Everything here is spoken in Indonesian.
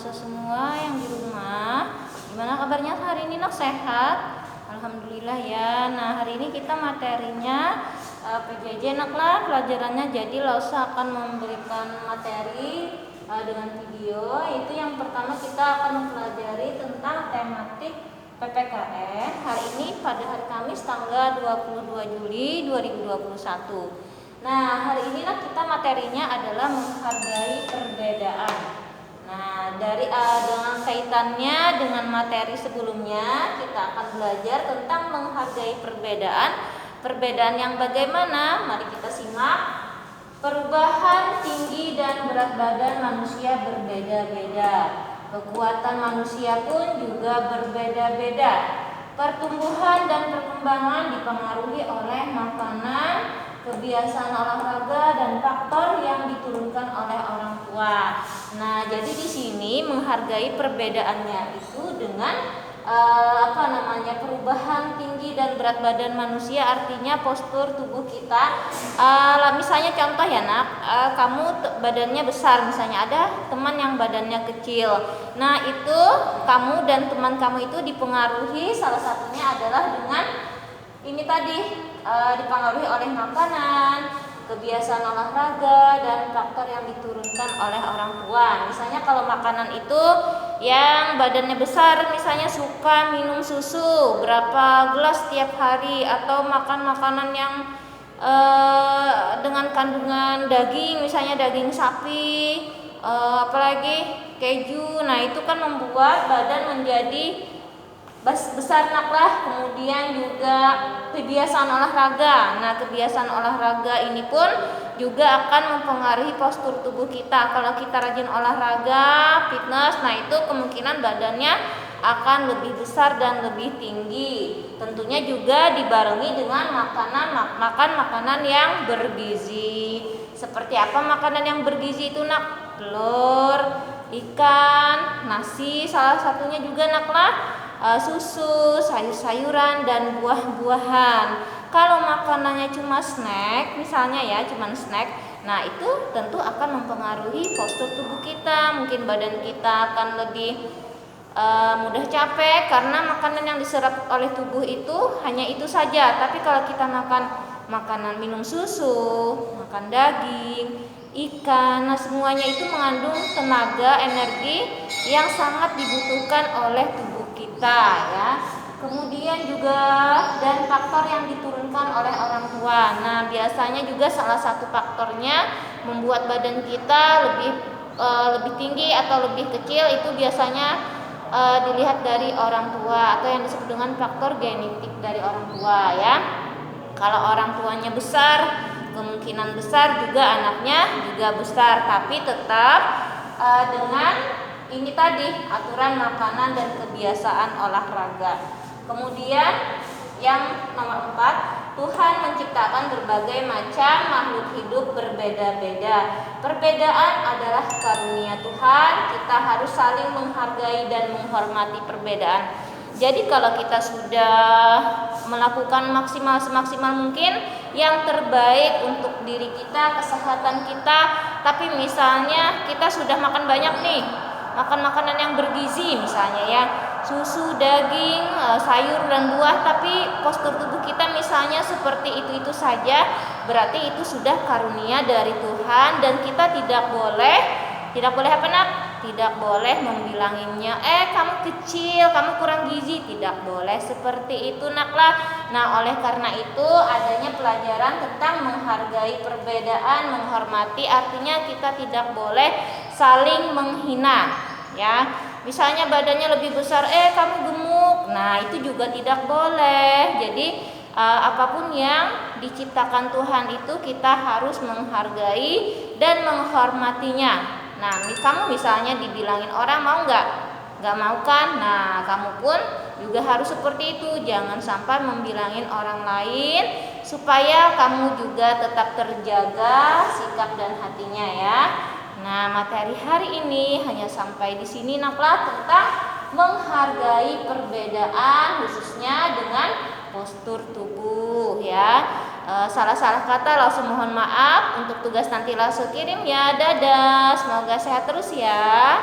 Nafsa semua yang di rumah. Gimana kabarnya hari ini, Nak? Sehat? Alhamdulillah ya. Nah, hari ini kita materinya PJJ, Nak lah, pelajarannya. Jadi Lausa akan memberikan materi dengan video. Itu yang pertama kita akan mempelajari tentang tematik PPKN. Hari ini pada hari Kamis tanggal 22 Juli 2021. Nah, hari ini kita materinya adalah menghargai perbedaan. Nah, dengan kaitannya dengan materi sebelumnya, kita akan belajar tentang menghargai perbedaan. Perbedaan yang bagaimana? Mari kita simak. Perubahan tinggi dan berat badan manusia berbeda-beda. Kekuatan manusia pun juga berbeda-beda. Pertumbuhan dan perkembangan dipengaruhi oleh makanan, kebiasaan olahraga, dan faktor yang diturunkan oleh orang tua. Nah, jadi di sini menghargai perbedaannya itu dengan perubahan tinggi dan berat badan manusia, artinya postur tubuh kita. Misalnya contoh ya, Nak, kamu badannya besar, misalnya ada teman yang badannya kecil. Nah, itu kamu dan teman kamu itu dipengaruhi, salah satunya adalah dengan ini tadi, dipengaruhi oleh makanan, kebiasaan olahraga, dan faktor yang diturunkan oleh orang tua. Misalnya kalau makanan itu yang badannya besar, misalnya suka minum susu berapa gelas setiap hari, atau makan makanan yang dengan kandungan daging, misalnya daging sapi, apalagi keju. Nah, itu kan membuat badan menjadi besar, Nak lah. Kemudian juga kebiasaan olahraga. Nah, kebiasaan olahraga ini pun juga akan mempengaruhi postur tubuh kita. Kalau kita rajin olahraga, fitness, nah itu kemungkinan badannya akan lebih besar dan lebih tinggi. Tentunya juga dibarengi dengan makan makanan yang bergizi. Seperti apa makanan yang bergizi itu, Nak? Telur, ikan, nasi, salah satunya juga, Nak lah. Susu, sayur-sayuran, dan buah-buahan. Kalau makanannya cuma snack, misalnya ya, cuma snack, nah itu tentu akan mempengaruhi postur tubuh kita. Mungkin badan kita akan lebih mudah capek karena makanan yang diserap oleh tubuh itu hanya itu saja. Tapi kalau kita makan makanan, minum susu, makan daging, ikan, nah semuanya itu mengandung tenaga, energi yang sangat dibutuhkan oleh tubuh kita ya. Kemudian juga dan faktor yang diturunkan oleh orang tua. Nah, biasanya juga salah satu faktornya membuat badan kita lebih tinggi atau lebih kecil itu biasanya dilihat dari orang tua, atau yang disebut dengan faktor genetik dari orang tua ya. Kalau orang tuanya besar, kemungkinan besar juga anaknya juga besar, tapi tetap dengan ini tadi, aturan makanan dan kebiasaan olahraga. Kemudian yang nomor 4, Tuhan menciptakan berbagai macam makhluk hidup berbeda-beda. Perbedaan adalah karunia Tuhan. Kita harus saling menghargai dan menghormati perbedaan. Jadi kalau kita sudah melakukan semaksimal mungkin yang terbaik untuk diri kita, kesehatan kita, tapi misalnya kita sudah makan banyak nih, makan makanan yang bergizi misalnya ya, susu, daging, sayur dan buah, tapi postur tubuh kita misalnya seperti itu saja, berarti itu sudah karunia dari Tuhan, dan kita tidak boleh apa, Nak? Tidak boleh membilanginya, kamu kecil, kamu kurang gizi. Tidak boleh seperti itu, Nak lah. Nah, oleh karena itu adanya pelajaran tentang menghargai perbedaan, menghormati, artinya kita tidak boleh saling menghina ya. Misalnya badannya lebih besar, kamu gemuk. Nah, itu juga tidak boleh. Jadi apapun yang diciptakan Tuhan itu kita harus menghargai dan menghormatinya. Nah, kamu misalnya dibilangin orang, mau nggak? Nggak mau kan? Nah, kamu pun juga harus seperti itu. Jangan sampai membilangin orang lain, supaya kamu juga tetap terjaga sikap dan hatinya ya. Nah, materi hari ini hanya sampai di sini, Naklah, tentang menghargai perbedaan, khususnya dengan postur tubuh ya. Salah-salah kata langsung mohon maaf. Untuk tugas nanti langsung kirim ya. Dadah, semoga sehat terus ya.